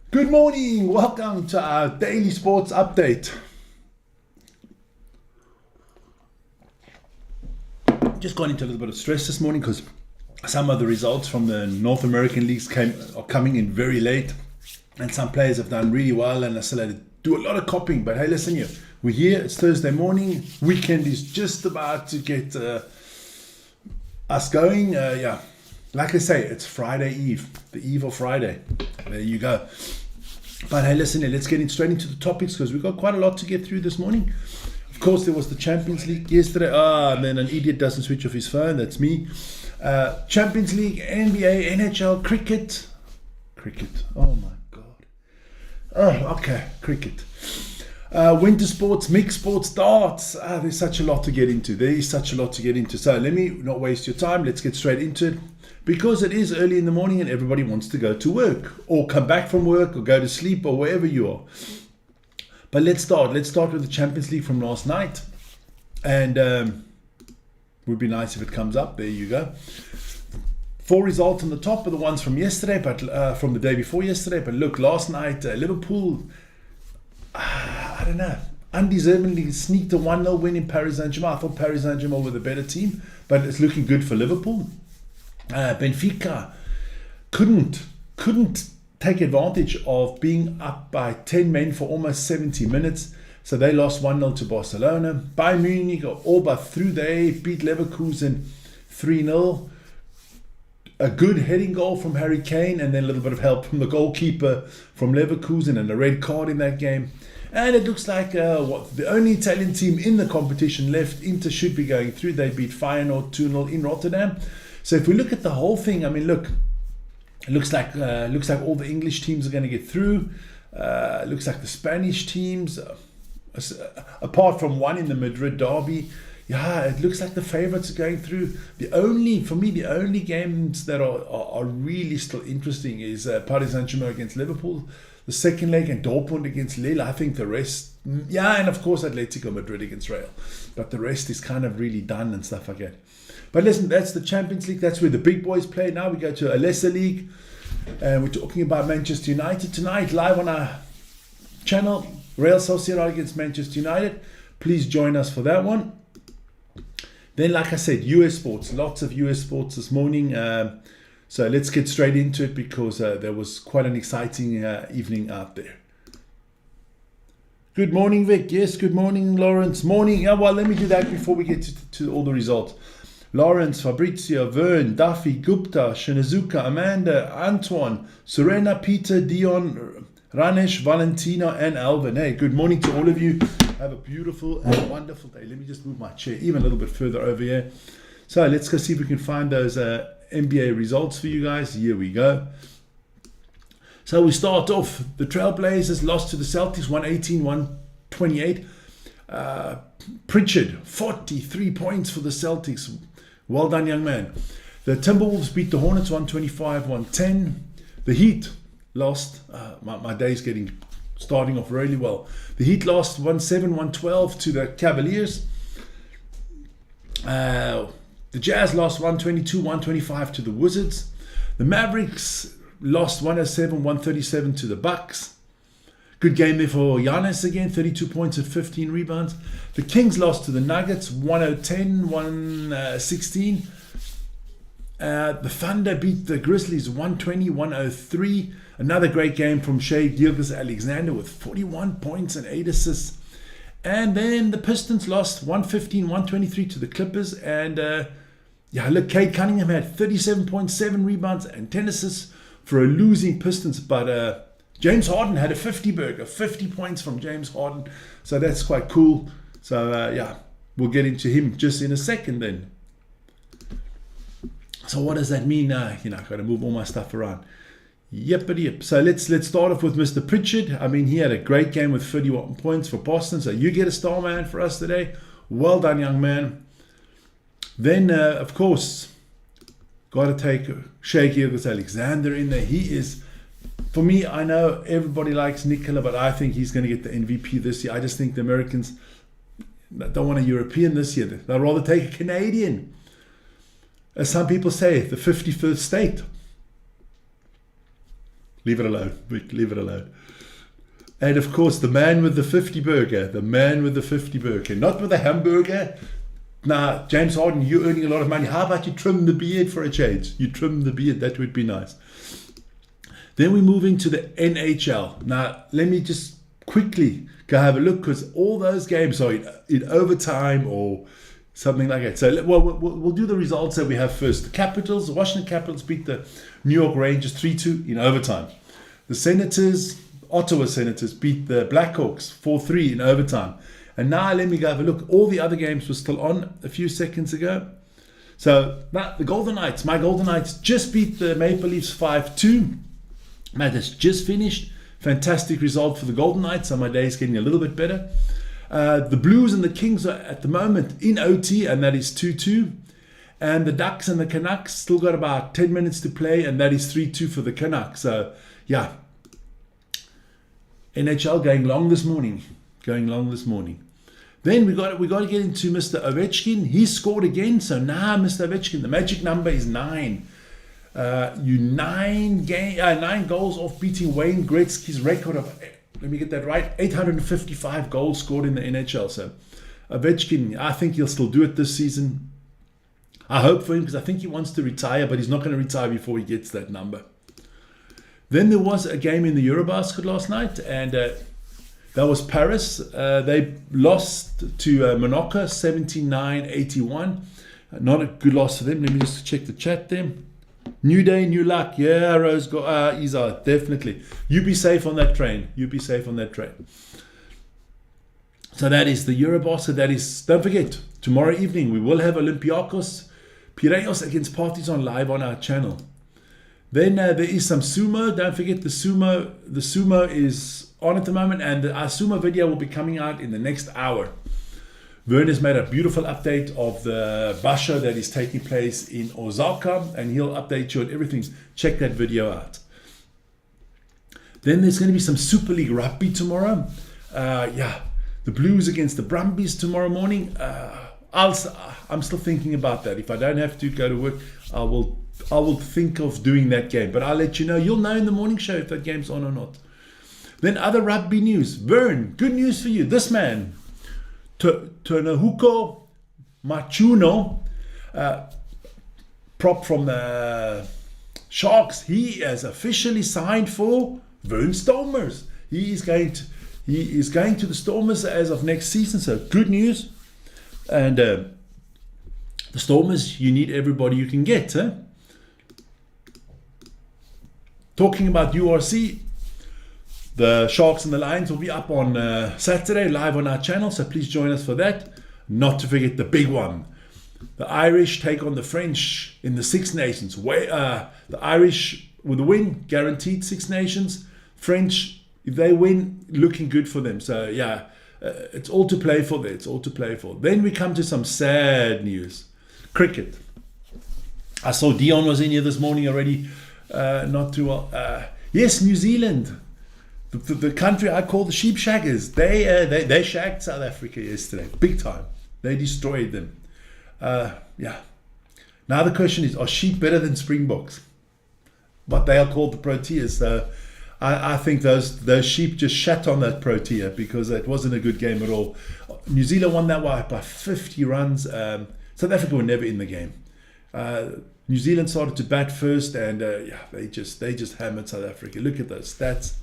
Good morning, welcome to our daily sports update. Just got into a little bit of stress this morning because some of the results from the North American leagues are coming in very late, and some players have done really well, and I still had to do a lot of copying. But hey, listen here, we're here, it's Thursday morning, weekend is just about to get us going. Like I say, it's Friday Eve, the eve of Friday. There you go. But hey, listen here, let's get straight into the topics because we've got quite a lot to get through this morning. Of course, there was the Champions League yesterday. And then an idiot doesn't switch off his phone. That's me. Champions League, NBA, NHL, cricket. Oh my God. Oh, okay. Cricket. Winter sports, mixed sports, darts. There's such a lot to get into. So let me not waste your time. Let's get straight into it. Because it is early in the morning and everybody wants to go to work or come back from work or go to sleep or wherever you are. But let's start. Let's start with the Champions League from last night. And it would be nice if it comes up. There you go. 4 results on the top are the ones from yesterday, but from the day before yesterday. But look, last night, Liverpool, I don't know, undeservedly sneaked a 1-0 win in Paris Saint-Germain. I thought Paris Saint-Germain were the better team, but it's looking good for Liverpool. Benfica couldn't take advantage of being up by 10 men for almost 70 minutes. So they lost 1-0 to Barcelona. Bayern Munich are all but through. They beat Leverkusen 3-0. A good heading goal from Harry Kane and then a little bit of help from the goalkeeper from Leverkusen and a red card in that game. And it looks like the only Italian team in the competition left, Inter, should be going through. They beat Feyenoord 2-0 in Rotterdam. So if we look at the whole thing, I mean, look, it looks like all the English teams are going to get through. Looks like the Spanish teams, apart from one in the Madrid derby, it looks like the favourites are going through. The only games that are really still interesting is Paris Saint-Germain against Liverpool, the second leg, and Dortmund against Lille. I think the rest, and of course Atletico Madrid against Real. But the rest is kind of really done and stuff like that. But listen, that's the Champions League. That's where the big boys play. Now we go to a lesser league. And we're talking about Manchester United tonight, live on our channel. Real Sociedad against Manchester United. Please join us for that one. Then, like I said, US sports. Lots of US sports this morning. So let's get straight into it because there was quite an exciting evening out there. Good morning, Vic. Yes, good morning, Lawrence. Morning. Well, let me do that before we get to all the results. Lawrence, Fabrizio, Vern, Duffy, Gupta, Shinazuka, Amanda, Antoine, Serena, Peter, Dion, Ranesh, Valentina, and Alvin. Hey, good morning to all of you. Have a beautiful and wonderful day. Let me just move my chair even a little bit further over here. So let's go see if we can find those NBA results for you guys. Here we go. So we start off. The Trailblazers lost to the Celtics 118-128. Pritchard, 43 points for the Celtics. Well done, young man. The Timberwolves beat the Hornets 125-110. The Heat lost. My day's starting off really well. The Heat lost 107-112 to the Cavaliers. The Jazz lost 122-125 to the Wizards. The Mavericks lost 107-137 to the Bucks. Good game there for Giannis again, 32 points and 15 rebounds. The Kings lost to the Nuggets, 110-116. The Thunder beat the Grizzlies, 120-103. Another great game from Shai Gilgeous-Alexander with 41 points and 8 assists. And then the Pistons lost 115-123 to the Clippers. And look, Cade Cunningham had 37.7 rebounds and 10 assists for a losing Pistons. But James Harden had a 50-burger, 50 points from James Harden. So that's quite cool. So, we'll get into him just in a second then. So what does that mean? I've got to move all my stuff around. Yep. So let's start off with Mr. Pritchard. I mean, he had a great game with 31 points for Boston. So you get a star man for us today. Well done, young man. Then, of course, got to take Shai Gilgeous-Alexander in there. He is... For me, I know everybody likes Nikola, but I think he's going to get the MVP this year. I just think the Americans don't want a European this year. They'd rather take a Canadian. As some people say, the 51st state. Leave it alone, Vic, leave it alone. And of course, the man with the 50 burger, not with a hamburger. Nah, James Harden, you're earning a lot of money. How about you trim the beard for a change? You trim the beard, that would be nice. Then we move into the NHL. Now, let me just quickly go have a look, because all those games are in overtime or something like that. So we'll do the results that we have first. The Washington Capitals beat the New York Rangers 3-2 in overtime. The Ottawa Senators beat the Blackhawks 4-3 in overtime. And now let me go have a look. All the other games were still on a few seconds ago. So now my Golden Knights just beat the Maple Leafs 5-2. That has just finished. Fantastic result for the Golden Knights. So my day is getting a little bit better. The Blues and the Kings are at the moment in OT, and that is 2-2. And the Ducks and the Canucks still got about 10 minutes to play, and that is 3-2 for the Canucks. So yeah, NHL going long this morning. Then we got to get into Mr. Ovechkin. He scored again. So now, Mr. Ovechkin, the magic number is 9. You 9 goals off beating Wayne Gretzky's record of, let me get that right, 855 goals scored in the NHL. So Ovechkin, I think he'll still do it this season. I hope for him, because I think he wants to retire, but he's not going to retire before he gets that number. Then there was a game in the Eurobasket last night, and that was Paris. They lost to Monaco 79-81. Not a good loss for them. Let me just check the chat there. New day, new luck. Yeah, Rose, Isa, definitely. You be safe on that train. So that is the Eurobasket. Don't forget, tomorrow evening we will have Olympiacos Piraeus against Partizan live on our channel. Then there is some sumo. Don't forget the sumo is on at the moment, and our sumo video will be coming out in the next hour. Wern has made a beautiful update of the basho that is taking place in Osaka, and he'll update you on everything. Check that video out. Then there's going to be some Super League rugby tomorrow. The Blues against the Brumbies tomorrow morning. I'm still thinking about that. If I don't have to go to work, I will think of doing that game. But I'll let you know. You'll know in the morning show if that game's on or not. Then other rugby news. Wern, good news for you. This man, Tonahuko Machuno, prop from the Sharks, he has officially signed for Wern Stormers. He is going to the Stormers as of next season, so good news. And the Stormers, you need everybody you can get. Talking about URC, the Sharks and the Lions will be up on Saturday live on our channel, so please join us for that. Not to forget the big one. The Irish take on the French in the Six Nations. The Irish with a win, guaranteed Six Nations. French, if they win, looking good for them. So yeah, it's all to play for there. Then we come to some sad news. Cricket. I saw Dion was in here this morning already. Not too well. Yes, New Zealand. The country I call the sheep shaggers. They shagged South Africa yesterday. Big time. They destroyed them. Now the question is, are sheep better than Springboks? But they are called the Proteas. So I think those sheep just shat on that Protea, because it wasn't a good game at all. New Zealand won that by 50 runs. South Africa were never in the game. New Zealand started to bat first, and they just hammered South Africa. Look at those stats.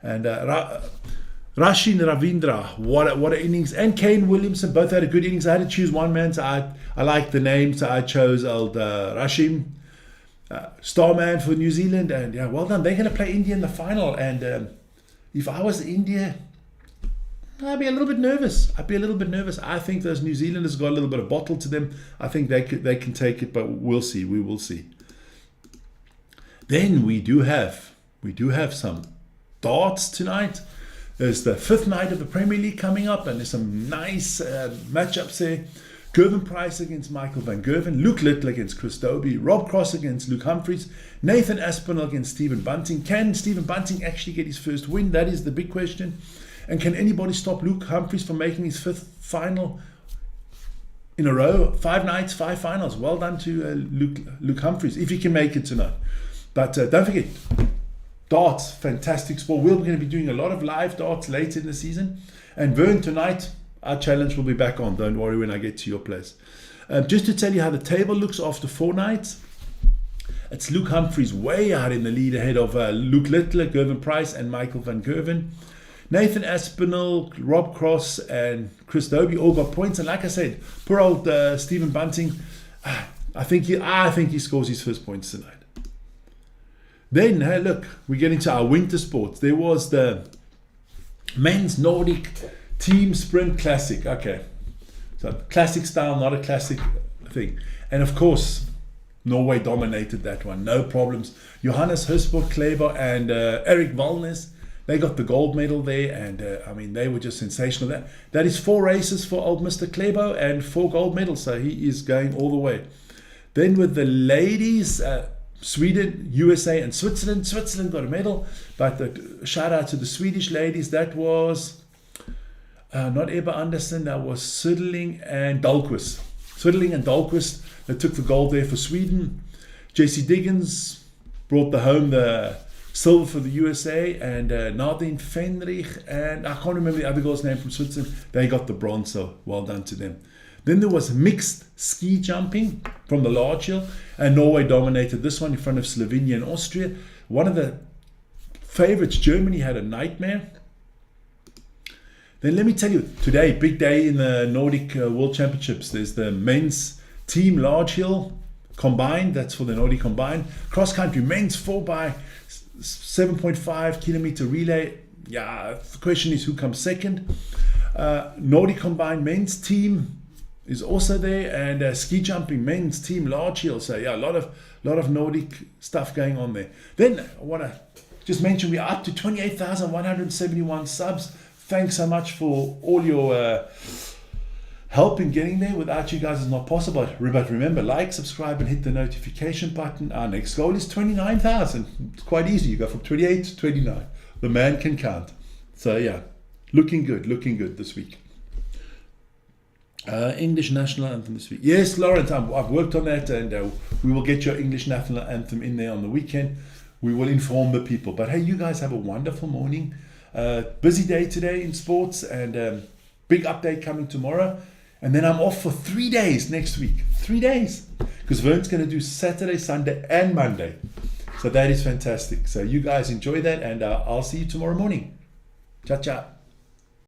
And Rashin Ravindra, what an innings. And Kane Williamson both had a good innings. I had to choose one man, so I liked the name, so I chose old Rashim, star man for New Zealand. And yeah, well done. They're going to play India in the final. And if I was India, I'd be a little bit nervous. I think those New Zealanders got a little bit of bottle to them. I think they can take it, but we'll see. We will see. Then we do have some darts tonight. There's the 5th night of the Premier League coming up, and there's some nice matchups there. Gervin Price against Michael van Gerven, Luke Little against Chris Dobie, Rob Cross against Luke Humphries, Nathan Aspinall against Stephen Bunting. Can Stephen Bunting actually get his first win? That is the big question. And can anybody stop Luke Humphries from making his 5th final in a row? 5 nights, 5 finals. Well done to Luke Humphries, if he can make it tonight. But don't forget, darts, fantastic sport. We're going to be doing a lot of live darts later in the season. And Wern, tonight, our challenge will be back on. Don't worry when I get to your place. Just to tell you how the table looks after 4 nights. It's Luke Humphreys way out in the lead ahead of Luke Littler, Gervin Price and Michael van Gerven. Nathan Aspinall, Rob Cross and Chris Dobie all got points. And like I said, poor old Stephen Bunting, I think he scores his first points tonight. Then, hey, look, we get into our winter sports. There was the men's Nordic team sprint classic. Okay, so classic style, not a classic thing. And of course, Norway dominated that one, no problems. Johannes Hursborg Kleber and Erik Valnes, they got the gold medal there, and I mean, they were just sensational. That is 4 races for old Mr. Kleber and 4 gold medals, so he is going all the way. Then with the ladies, Sweden, USA and Switzerland. Switzerland got a medal, but shout out to the Swedish ladies. That was not Ebba Andersson, that was Söderling and Dahlqvist. Söderling and Dahlqvist, they took the gold there for Sweden. JC Diggins brought home the silver for the USA, and Nadine Fenrich, and I can't remember the other girl's name from Switzerland, they got the bronze, so well done to them. Then there was mixed ski jumping from the large hill, and Norway dominated this one in front of Slovenia and Austria. One of the favorites, Germany, had a nightmare. Then let me tell you, today, big day in the Nordic World Championships. There's the men's team large hill combined, that's for the Nordic combined. Cross country, men's 4 by 7.5 kilometer relay. Yeah, the question is who comes second. Nordic combined men's team is also there, and ski jumping men's team large hill. So yeah, a lot of Nordic stuff going on there. Then I want to just mention we're up to 28,171 subs. Thanks so much for all your help in getting there. Without you guys, it's not possible. But remember, like, subscribe, and hit the notification button. Our next goal is 29,000. It's quite easy. You go from 28 to 29. The man can count. So yeah, looking good this week. English national anthem this week. Yes, Lawrence, I've worked on that, and we will get your English national anthem in there on the weekend. We will inform the people. But hey, you guys have a wonderful morning. Busy day today in sports, and big update coming tomorrow. And then I'm off for 3 days next week. 3 days. Because Wern's going to do Saturday, Sunday, and Monday. So that is fantastic. So you guys enjoy that, and I'll see you tomorrow morning. Ciao, ciao.